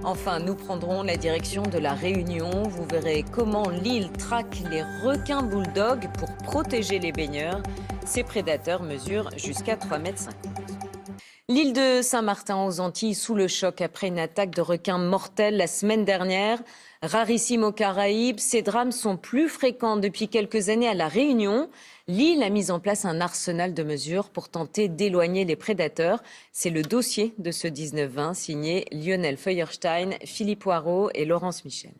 Enfin, nous prendrons la direction de la Réunion. Vous verrez comment l'île traque les requins bulldogs pour protéger les baigneurs. Ces prédateurs mesurent jusqu'à 3,50 m. L'île de Saint-Martin aux Antilles sous le choc après une attaque de requins mortels la semaine dernière. Rarissime aux Caraïbes, ces drames sont plus fréquents depuis quelques années à La Réunion. L'île a mis en place un arsenal de mesures pour tenter d'éloigner les prédateurs. C'est le dossier de ce 19-20 signé Lionel Feuerstein, Philippe Poirot et Laurence Michel.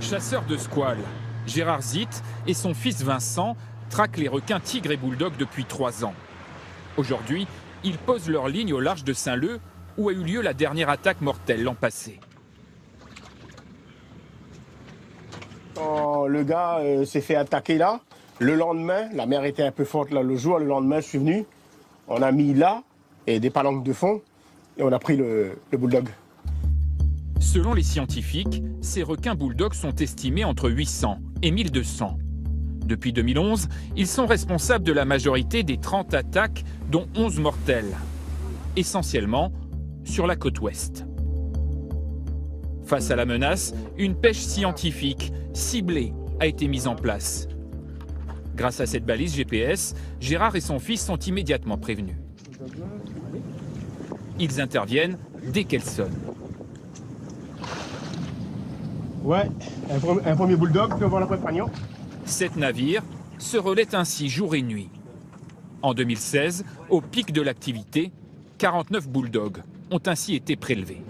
Chasseur de squales, Gérard Zitt et son fils Vincent traquent les requins tigres et bulldogs depuis 3 ans. Aujourd'hui, ils posent leur ligne au large de Saint-Leu, où a eu lieu la dernière attaque mortelle l'an passé. Quand le gars s'est fait attaquer là, le lendemain, la mer était un peu forte là le jour, le lendemain je suis venu, on a mis là et des palanques de fond et on a pris le bulldog. Selon les scientifiques, ces requins bulldogs sont estimés entre 800 et 1200. Depuis 2011, ils sont responsables de la majorité des 30 attaques, dont 11 mortelles, essentiellement sur la côte ouest. Face à la menace, une pêche scientifique ciblée a été mise en place. Grâce à cette balise GPS, Gérard et son fils sont immédiatement prévenus. Ils interviennent dès qu'elle sonne. Ouais, un premier bulldog devant la prépagnon. 7 navires se relaient ainsi jour et nuit. En 2016, au pic de l'activité, 49 bulldogs ont ainsi été prélevés.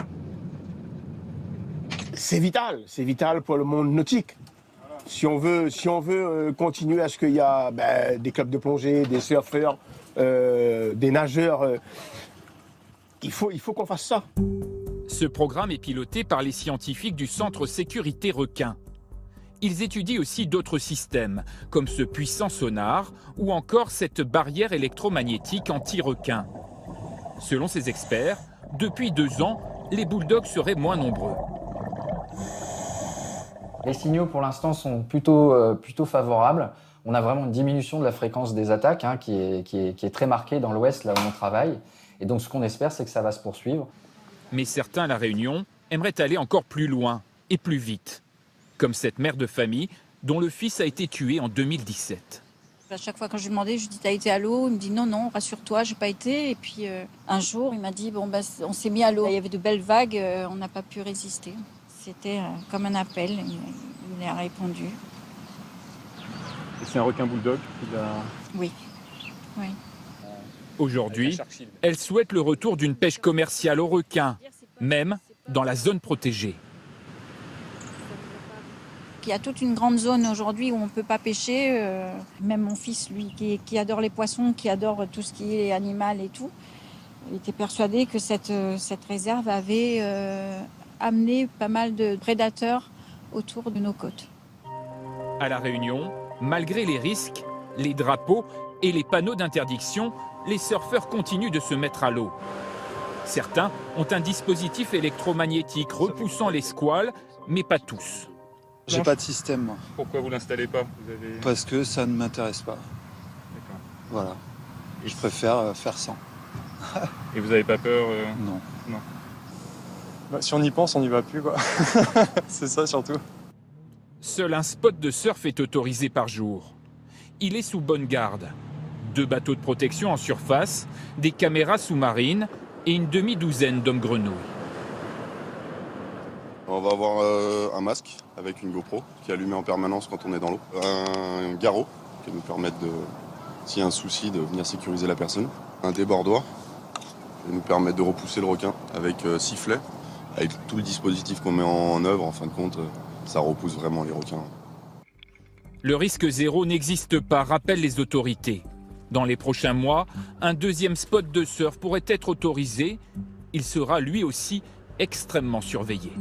C'est vital pour le monde nautique. Si on veut continuer à ce qu'il y a des clubs de plongée, des surfeurs, des nageurs, il faut qu'on fasse ça. Ce programme est piloté par les scientifiques du Centre Sécurité Requin. Ils étudient aussi d'autres systèmes, comme ce puissant sonar ou encore cette barrière électromagnétique anti-requin. Selon ces experts, depuis 2 ans, les bulldogs seraient moins nombreux. Les signaux pour l'instant sont plutôt favorables. On a vraiment une diminution de la fréquence des attaques qui est très marquée dans l'ouest, là où on travaille. Et donc ce qu'on espère, c'est que ça va se poursuivre. Mais certains à La Réunion aimeraient aller encore plus loin et plus vite. Comme cette mère de famille dont le fils a été tué en 2017. À chaque fois quand je lui demandais, je lui dis t'as été à l'eau? Il me dit non, rassure-toi, j'ai pas été. Et puis un jour, il m'a dit on s'est mis à l'eau. Il y avait de belles vagues, on n'a pas pu résister. C'était comme un appel, il a répondu. Et c'est un requin bulldog Oui. Aujourd'hui, elle souhaite le retour d'une pêche commerciale aux requins, même dans la zone protégée. Il y a toute une grande zone aujourd'hui où on ne peut pas pêcher. Même mon fils, lui, qui adore les poissons, qui adore tout ce qui est animal et tout, il était persuadé que cette réserve avait amené pas mal de prédateurs autour de nos côtes. À La Réunion, malgré les risques, les drapeaux et les panneaux d'interdiction, les surfeurs continuent de se mettre à l'eau. Certains ont un dispositif électromagnétique repoussant les squales, mais pas tous. J'ai pas de système, moi. Pourquoi vous l'installez pas? Parce que ça ne m'intéresse pas. D'accord. Voilà. Je préfère faire sans. Et vous avez pas peur Non. Si on y pense, on n'y va plus, quoi. C'est ça surtout. Seul un spot de surf est autorisé par jour. Il est sous bonne garde. 2 bateaux de protection en surface, des caméras sous-marines et une demi-douzaine d'hommes grenouilles. On va avoir un masque avec une GoPro qui est allumée en permanence quand on est dans l'eau. Un garrot qui va nous permettre, s'il y a un souci, de venir sécuriser la personne. Un débordoir qui va nous permettre de repousser le requin avec sifflet. Avec tout le dispositif qu'on met en œuvre, en fin de compte, ça repousse vraiment les requins. Le risque zéro n'existe pas, rappellent les autorités. Dans les prochains mois, un 2e spot de surf pourrait être autorisé. Il sera lui aussi extrêmement surveillé.